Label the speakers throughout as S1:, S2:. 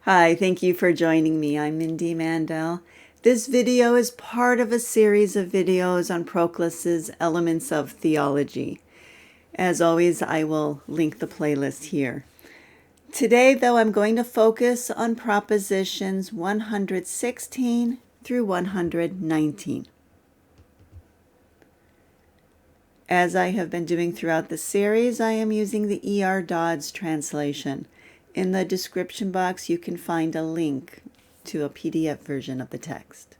S1: Hi, thank you for joining me. I'm Mindy Mandell. This video is part of a series of videos on Proclus's Elements of Theology. As always, I will link the playlist here. Today, though, I'm going to focus on propositions 116 through 119. As I have been doing throughout the series, I am using the E.R. Dodds translation. In the description box, you can find a link to a PDF version of the text.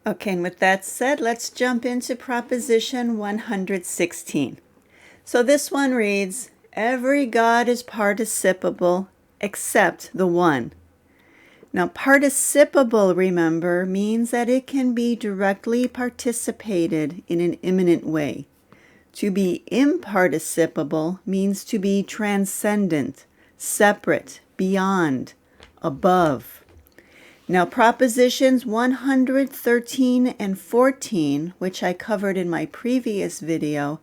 S1: Okay, and with that said, let's jump into proposition 116. So this one reads, every God is participable except the one. Now, participable, remember, means that it can be directly participated in an immanent way. To be imparticipable means to be transcendent, separate, beyond, above. Now, propositions 113 and 14, which I covered in my previous video,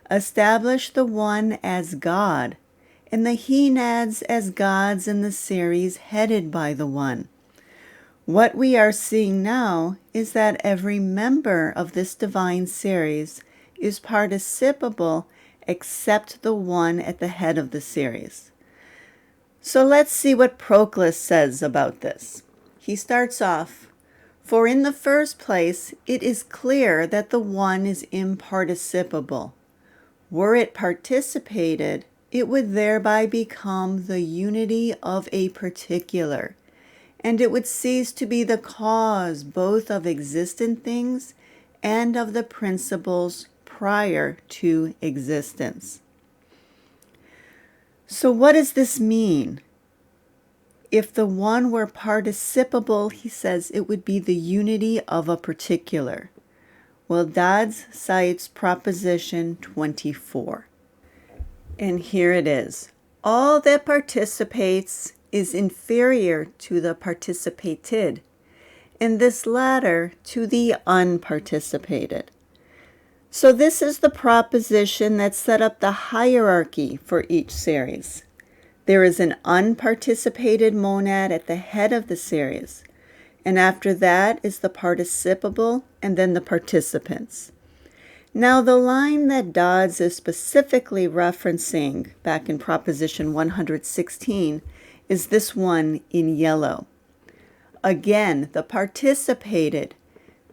S1: establish the one as God and the henads as gods in the series headed by the one. What we are seeing now is that every member of this divine series is participable except the one at the head of the series. So let's see what Proclus says about this. He starts off, for in the first place, it is clear that the one is imparticipable. Were it participated, it would thereby become the unity of a particular, and it would cease to be the cause both of existent things and of the principles prior to existence. So what does this mean? If the one were participable, he says it would be the unity of a particular. Well, Dodds cites proposition 24. And here it is. All that participates is inferior to the participated, and this latter to the unparticipated. So this is the proposition that set up the hierarchy for each series. There is an unparticipated monad at the head of the series, and after that is the participable and then the participants. Now the line that Dodds is specifically referencing back in proposition 116 is this one in yellow. Again, the participated,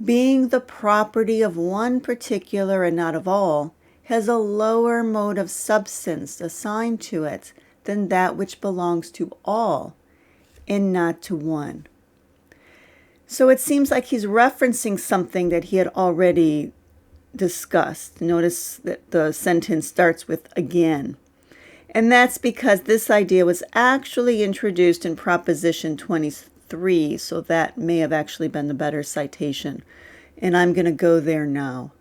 S1: being the property of one particular and not of all, has a lower mode of substance assigned to it than that which belongs to all and not to one. So it seems like he's referencing something that he had already discussed. Notice that the sentence starts with again. And that's because this idea was actually introduced in proposition 23, so that may have actually been the better citation. And I'm going to go there now.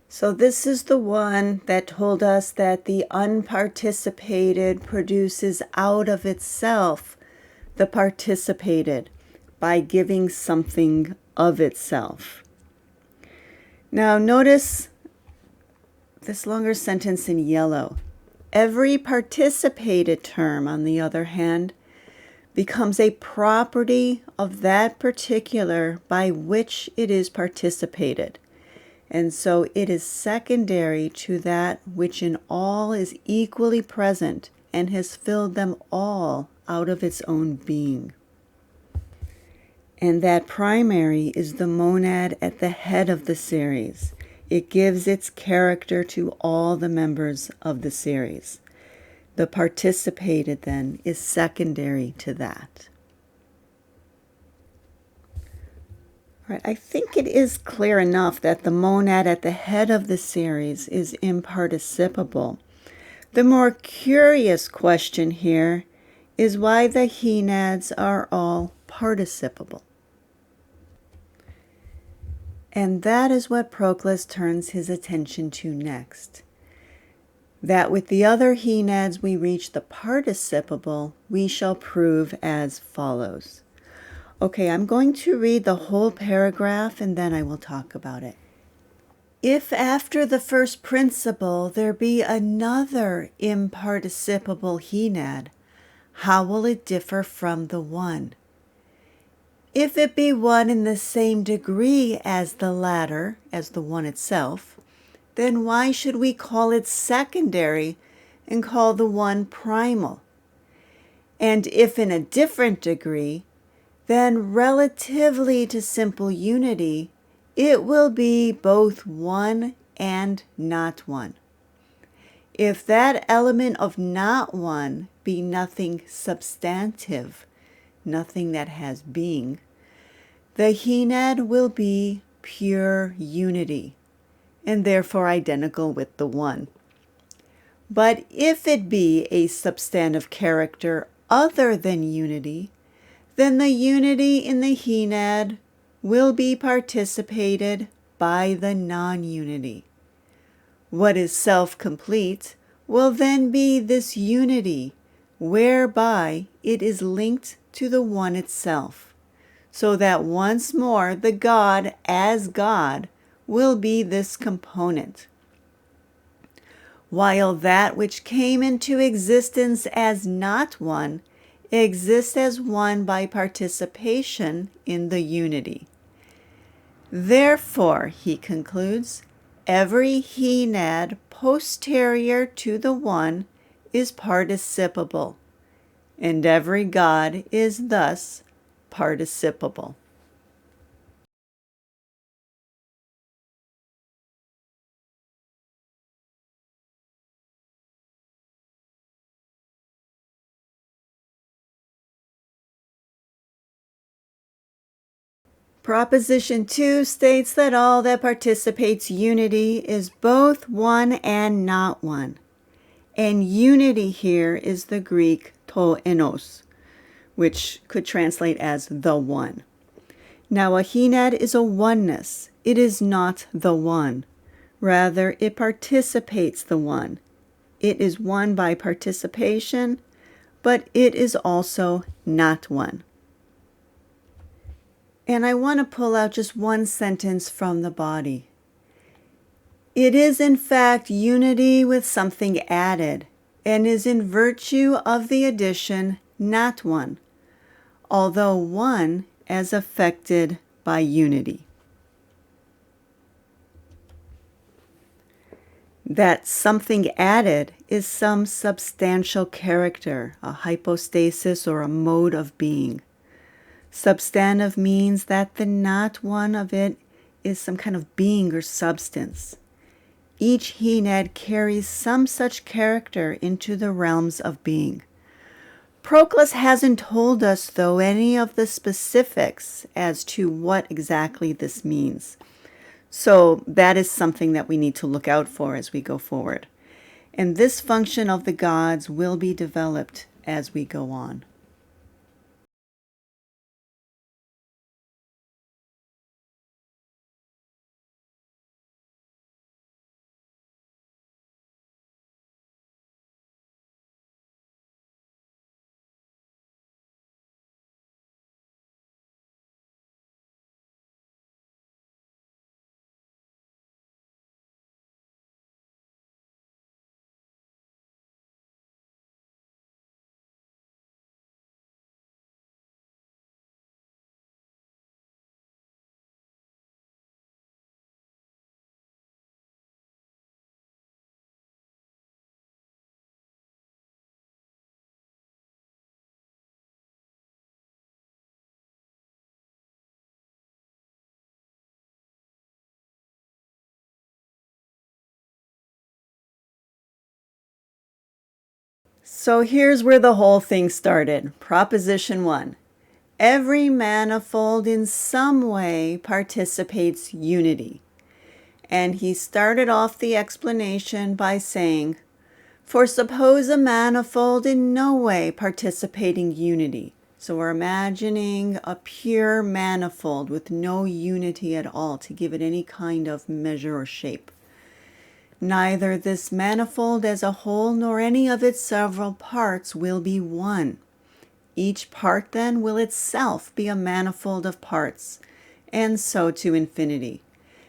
S1: So this is the one that told us that the unparticipated produces out of itself the participated by giving something of itself. Now notice this longer sentence in yellow. Every participated term, on the other hand, becomes a property of that particular by which it is participated. And so it is secondary to that which in all is equally present and has filled them all out of its own being. And that primary is the monad at the head of the series. It gives its character to all the members of the series. The participated, then, is secondary to that. All right, I think it is clear enough that the monad at the head of the series is imparticipable. The more curious question here is why the henads are all participable. And that is what Proclus turns his attention to next. That with the other henads we reach the participable, we shall prove as follows. Okay, I'm going to read the whole paragraph and then I will talk about it. If after the first principle there be another imparticipable henad, how will it differ from the one? If it be one in the same degree as the latter, as the one itself, then why should we call it secondary and call the one primal? And if in a different degree, then relatively to simple unity, it will be both one and not one. If that element of not one be nothing substantive, nothing that has being, the Henad will be pure unity, and therefore identical with the one. But if it be a substantive character other than unity, then the unity in the Henad will be participated by the non-unity. What is self-complete will then be this unity, whereby it is linked to the one itself, so that once more the God as God will be this component, while that which came into existence as not one exists as one by participation in the unity. Therefore, he concludes, every Henad posterior to the one is participable, and every God is thus participable. Proposition 2 states that all that participates unity is both one and not one. And unity here is the Greek to enos, which could translate as the one. Now a Henad is a oneness. It is not the one. Rather, it participates the one. It is one by participation, but it is also not one. And I want to pull out just one sentence from the body. It is in fact unity with something added, and is in virtue of the addition not one, although one as affected by unity. That something added is some substantial character, a hypostasis or a mode of being. Substantive means that the not one of it is some kind of being or substance. Each Henad carries some such character into the realms of being. Proclus hasn't told us, though, any of the specifics as to what exactly this means. So that is something that we need to look out for as we go forward. And this function of the gods will be developed as we go on. So here's where the whole thing started. Proposition 1. Every manifold in some way participates unity. And he started off the explanation by saying, for suppose a manifold in no way participating unity. So we're imagining a pure manifold with no unity at all to give it any kind of measure or shape. Neither this manifold as a whole nor any of its several parts will be one. Each part then will itself be a manifold of parts, and so to infinity.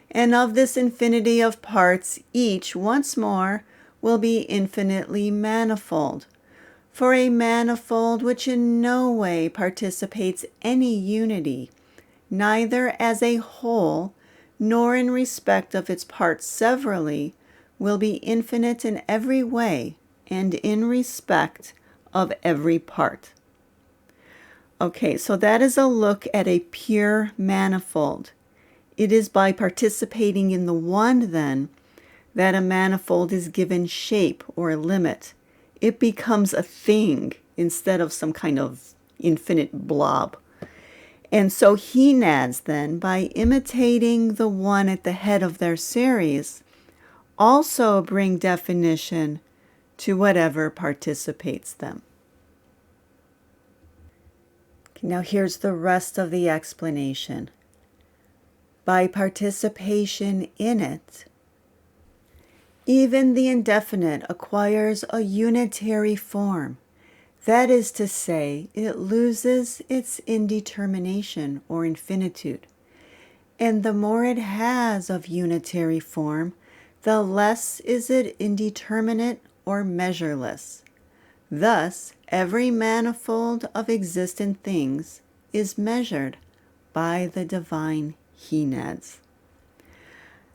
S1: And of this infinity of parts, each, once more, will be infinitely manifold. For a manifold which in no way participates any unity, neither as a whole, nor in respect of its parts severally, will be infinite in every way and in respect of every part. Okay, so that is a look at a pure manifold. It is by participating in the one, then, that a manifold is given shape or limit. It becomes a thing instead of some kind of infinite blob. And so Henads, then, by imitating the one at the head of their series, also bring definition to whatever participates them. Now here's the rest of the explanation. By participation in it, even the indefinite acquires a unitary form. That is to say, it loses its indetermination or infinitude. And the more it has of unitary form, the less is it indeterminate or measureless. Thus, every manifold of existent things is measured by the divine Henads.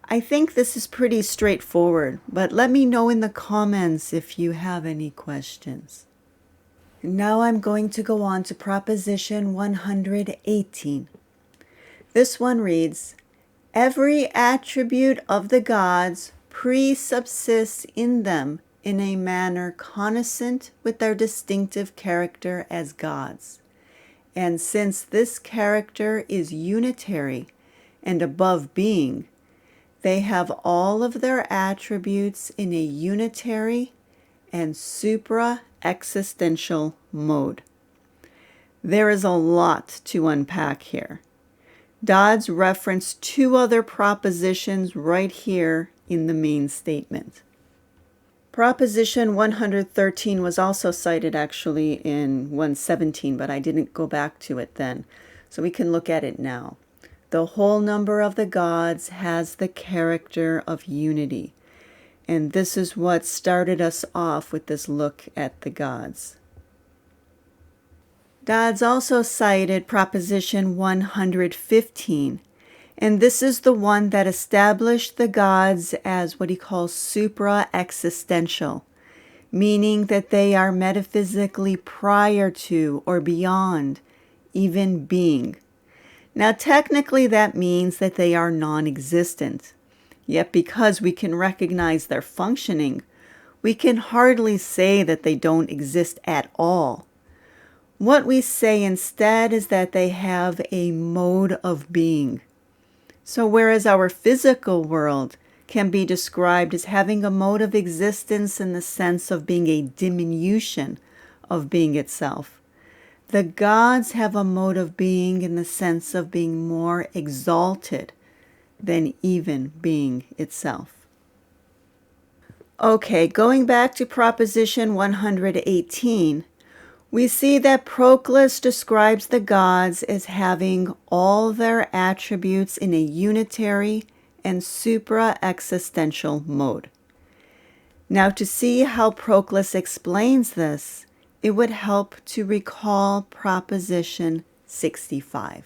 S1: I think this is pretty straightforward, but let me know in the comments if you have any questions. Now I'm going to go on to Proposition 118. This one reads, every attribute of the gods presubsists in them in a manner cognisant with their distinctive character as gods. And since this character is unitary and above being, they have all of their attributes in a unitary and supra-existential mode. There is a lot to unpack here. Dodds referenced two other propositions right here in the main statement. Proposition 113 was also cited actually in 117, but I didn't go back to it then, so we can look at it now. The whole number of the gods has the character of unity, and this is what started us off with this look at the gods. Dodds also cited Proposition 115, and this is the one that established the gods as what he calls supra-existential, meaning that they are metaphysically prior to or beyond even being. Now, technically that means that they are non-existent, yet because we can recognize their functioning, we can hardly say that they don't exist at all. What we say instead is that they have a mode of being. So whereas our physical world can be described as having a mode of existence in the sense of being a diminution of being itself, the gods have a mode of being in the sense of being more exalted than even being itself. Okay, going back to Proposition 118, we see that Proclus describes the gods as having all their attributes in a unitary and supra-existential mode. Now, to see how Proclus explains this, it would help to recall Proposition 65.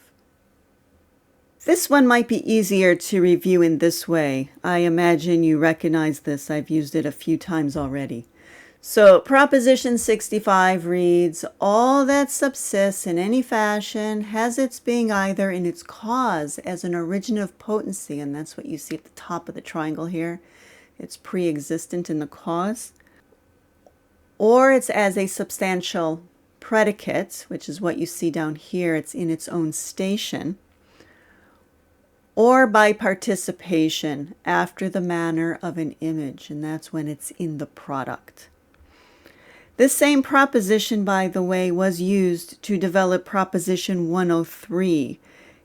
S1: This one might be easier to review in this way. I imagine you recognize this. I've used it a few times already. So Proposition 65 reads, all that subsists in any fashion has its being either in its cause as an origin of potency, and that's what you see at the top of the triangle here. It's pre-existent in the cause. Or it's as a substantial predicate, which is what you see down here. It's in its own station. Or by participation after the manner of an image, and that's when it's in the product. This same proposition, by the way, was used to develop Proposition 103.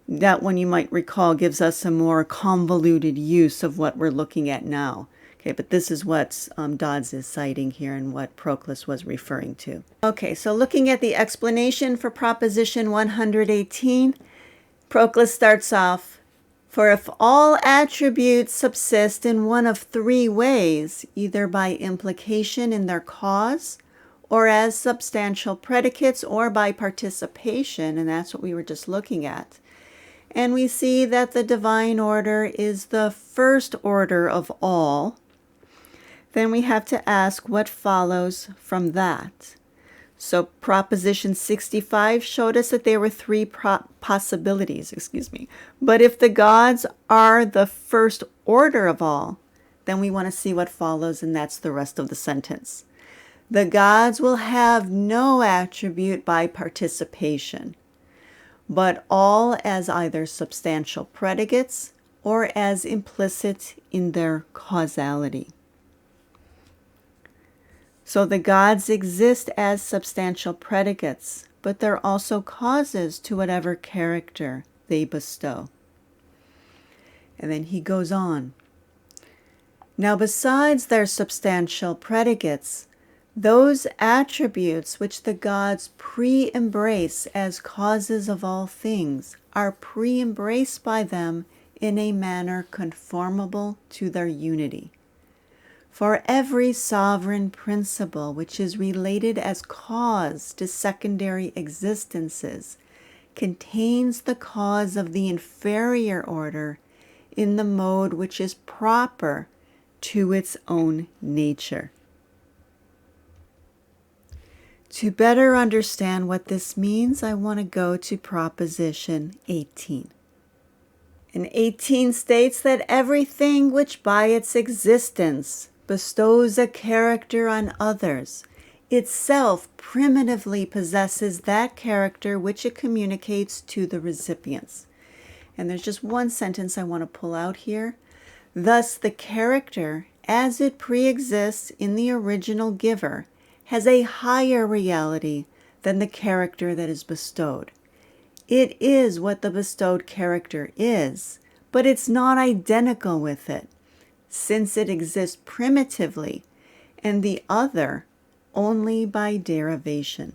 S1: That one, you might recall, gives us a more convoluted use of what we're looking at now. Okay, but this is what Dodds is citing here and what Proclus was referring to. Okay, so looking at the explanation for Proposition 118, Proclus starts off, for if all attributes subsist in one of three ways, either by implication in their cause, or as substantial predicates or by participation, and that's what we were just looking at. And we see that the divine order is the first order of all. Then we have to ask what follows from that. So Proposition 65 showed us that there were three possibilities, But if the gods are the first order of all, then we want to see what follows, and that's the rest of the sentence. The gods will have no attribute by participation, but all as either substantial predicates or as implicit in their causality. So the gods exist as substantial predicates, but they're also causes to whatever character they bestow. And then he goes on. Now, besides their substantial predicates, those attributes which the gods pre-embrace as causes of all things are pre-embraced by them in a manner conformable to their unity. For every sovereign principle which is related as cause to secondary existences contains the cause of the inferior order in the mode which is proper to its own nature. To better understand what this means, I want to go to Proposition 18. And 18 states that everything which by its existence bestows a character on others, itself primitively possesses that character which it communicates to the recipients. And there's just one sentence I want to pull out here. Thus, the character, as it pre-exists in the original giver, has a higher reality than the character that is bestowed. It is what the bestowed character is, but it's not identical with it, since it exists primitively, and the other only by derivation.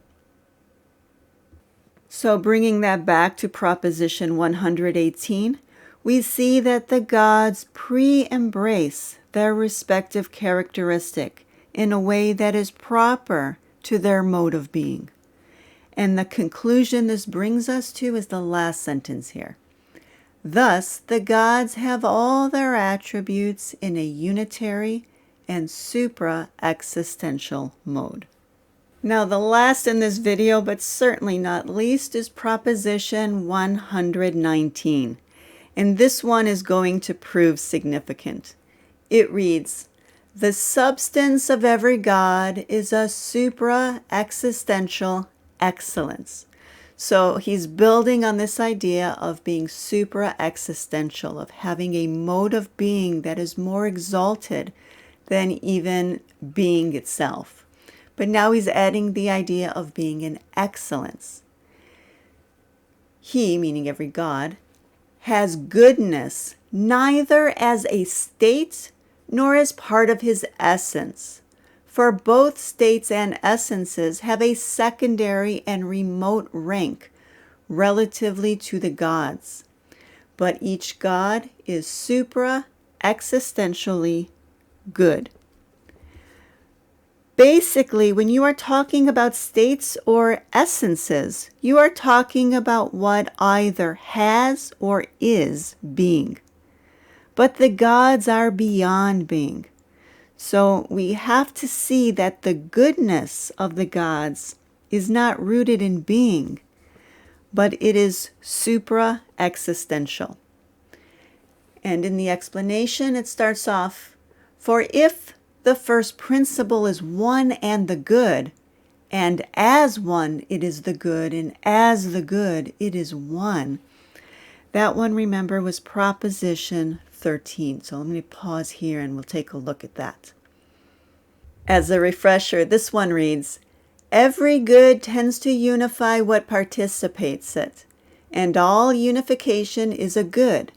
S1: So bringing that back to Proposition 118, we see that the gods pre-embrace their respective characteristic in a way that is proper to their mode of being. And the conclusion this brings us to is the last sentence here. Thus, the gods have all their attributes in a unitary and supra-existential mode. Now, the last in this video, but certainly not least, is Proposition 119. And this one is going to prove significant. It reads, the substance of every god is a supra-existential excellence. So he's building on this idea of being supra-existential, of having a mode of being that is more exalted than even being itself. But now he's adding the idea of being an excellence. He, meaning every god, has goodness neither as a state nor as part of his essence. For both states and essences have a secondary and remote rank relatively to the gods. But each god is supra-existentially good. Basically, when you are talking about states or essences, you are talking about what either has or is being. But the gods are beyond being. So we have to see that the goodness of the gods is not rooted in being, but it is supra-existential. And in the explanation, it starts off, for if the first principle is one and the good, and as one it is the good, and as the good it is one. That one, remember, was Proposition 13. So let me pause here and we'll take a look at that. As a refresher, this one reads, every good tends to unify what participates it, and all unification is a good,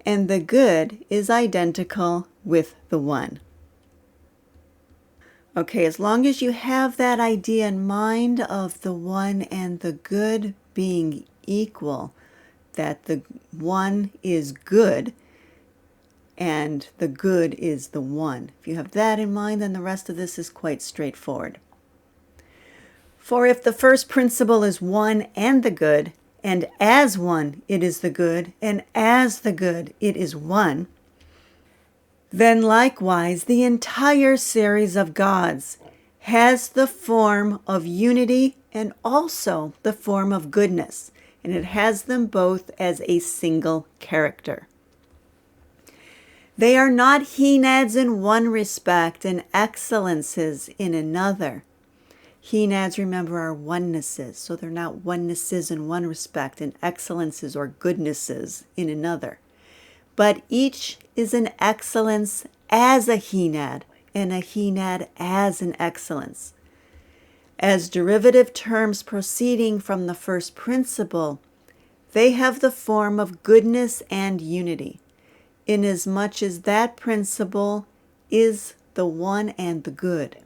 S1: and the good is identical with the one. Okay, as long as you have that idea in mind of the one and the good being equal, that the one is good and the good is the one. If you have that in mind, then the rest of this is quite straightforward. For if the first principle is one and the good, and as one it is the good, and as the good it is one, then likewise the entire series of gods has the form of unity and also the form of goodness, and it has them both as a single character. They are not henads in one respect and excellences in another. Henads, remember, are onenesses, so they're not onenesses in one respect and excellences or goodnesses in another. But each is an excellence as a henad, and a henad as an excellence. As derivative terms proceeding from the first principle, they have the form of goodness and unity, inasmuch as that principle is the one and the good.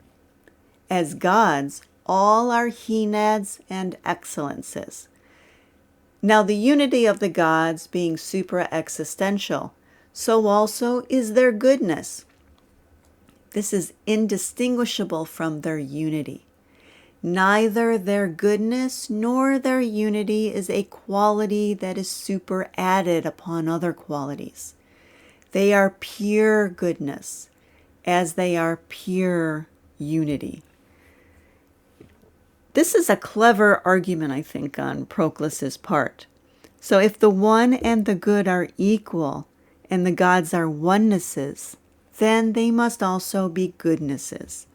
S1: As gods, all are henads and excellences. Now the unity of the gods being supra-existential, so also is their goodness. This is indistinguishable from their unity. Neither their goodness nor their unity is a quality that is superadded upon other qualities. They are pure goodness, as they are pure unity. This is a clever argument, I think, on Proclus's part. So if the one and the good are equal, and the gods are onenesses, then they must also be goodnesses.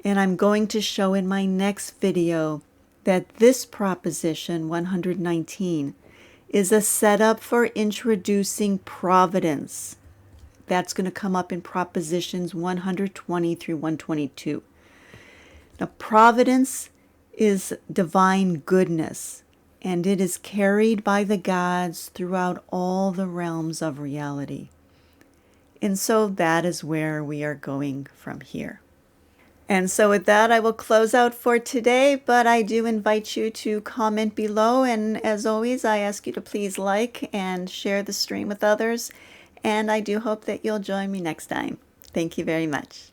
S1: And I'm going to show in my next video that this proposition 119 is a setup for introducing providence. That's going to come up in propositions 120 through 122. Now, providence is divine goodness, and it is carried by the gods throughout all the realms of reality. And so that is where we are going from here. And so with that, I will close out for today, but I do invite you to comment below. And as always, I ask you to please like and share the stream with others. And I do hope that you'll join me next time. Thank you very much.